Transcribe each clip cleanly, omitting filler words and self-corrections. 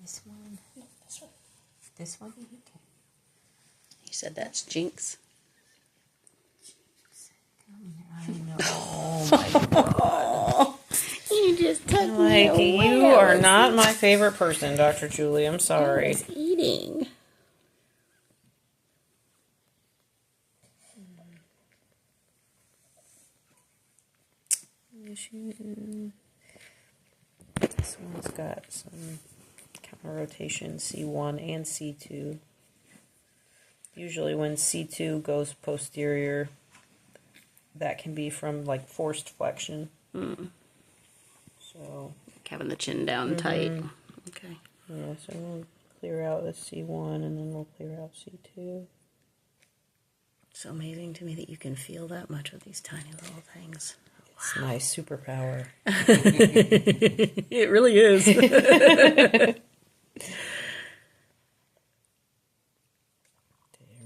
This one? No, this one. This one? Okay. You said that's Jinx. I know. Oh my God. You just took Like, me away. you are not my favorite person, Dr. Julie. I'm I sorry. was eating. This one's got some counter rotation, C1 and C2. Usually when C2 goes posterior, that can be from like forced flexion. So Having the chin down tight. Okay. yeah, so we'll clear out the C1 and then we'll clear out C2. It's so amazing to me that you can feel that much with these tiny little things. It's my superpower. It really is. There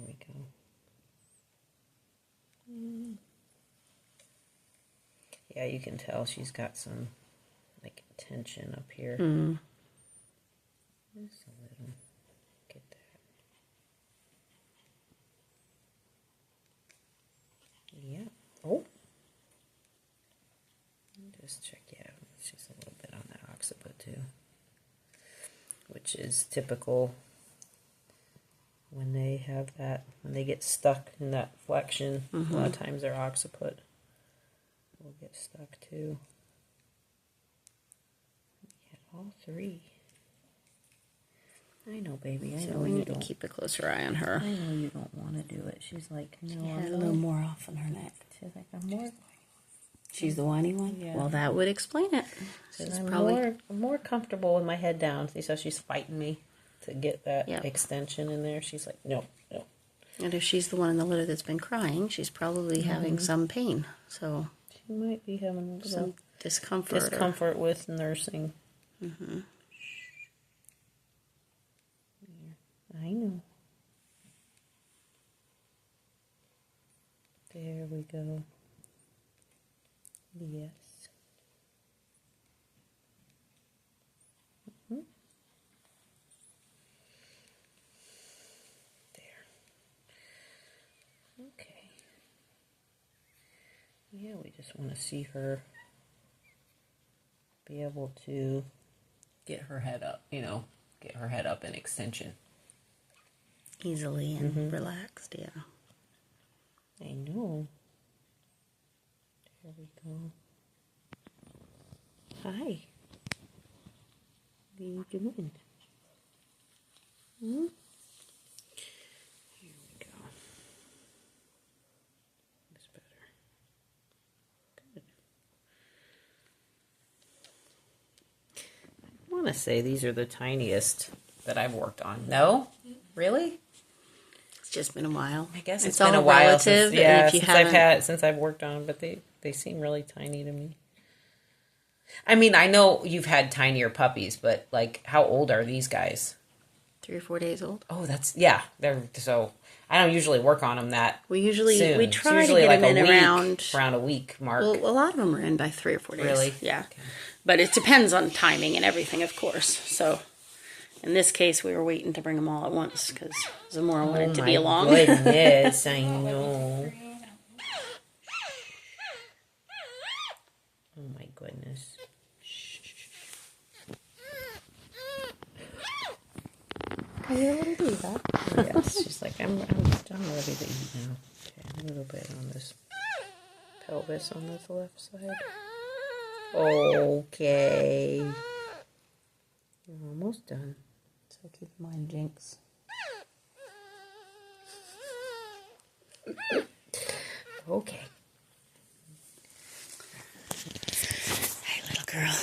we go. Yeah, you can tell she's got some like tension up here. Just a little. Get that. Yeah. Oh. Just check. Yeah, it's just a little bit on that occiput too, which is typical when they have that, when they get stuck in that flexion. A lot of times their occiput will get stuck too. Yeah, all three. I know, baby. I So know we you need to don't. keep a closer eye on her. I know you don't want to do it. She's like, no, Yeah, I'm a not. little more off on her neck. She's like, I'm more. She's the whiny one? Yeah. Well, that would explain it. She's I'm probably more comfortable with my head down. See, so she's fighting me to get that Yep. extension in there. She's like, no. And if she's the one in the litter that's been crying, she's probably having some pain. So She might be having a little some discomfort. discomfort with nursing. I know. There we go. Yes. There. Okay. Yeah, we just want to see her be able to get her head up, get her head up in extension. Easily and relaxed, yeah. I know. There we go. Hi. What are you doing? Here we go. That's better. Good. I want to say these are the tiniest that I've worked on. No? Really? It's just been a while. I guess it's been all a while relative. since I've worked on them, but they seem really tiny to me. I mean, I know you've had tinier puppies, but like, how old are these guys? 3 or 4 days old. Oh, they're so. I don't usually work on them that. We soon. try It's to usually get like them in around a week mark. Well, a lot of them are in by 3 or 4 days. Really? Yeah. Okay. But it depends on timing and everything, of course. So, in this case, we were waiting to bring them all at once because Zamora wanted to be along. Oh my goodness, I know. Oh my goodness. Are you a little diva? Yes, she's like, I'm ready to eat now. Okay, a little bit on this pelvis on this left side. Okay. You're almost done. So keep in mind, Jinx. Okay. Hey, little girl.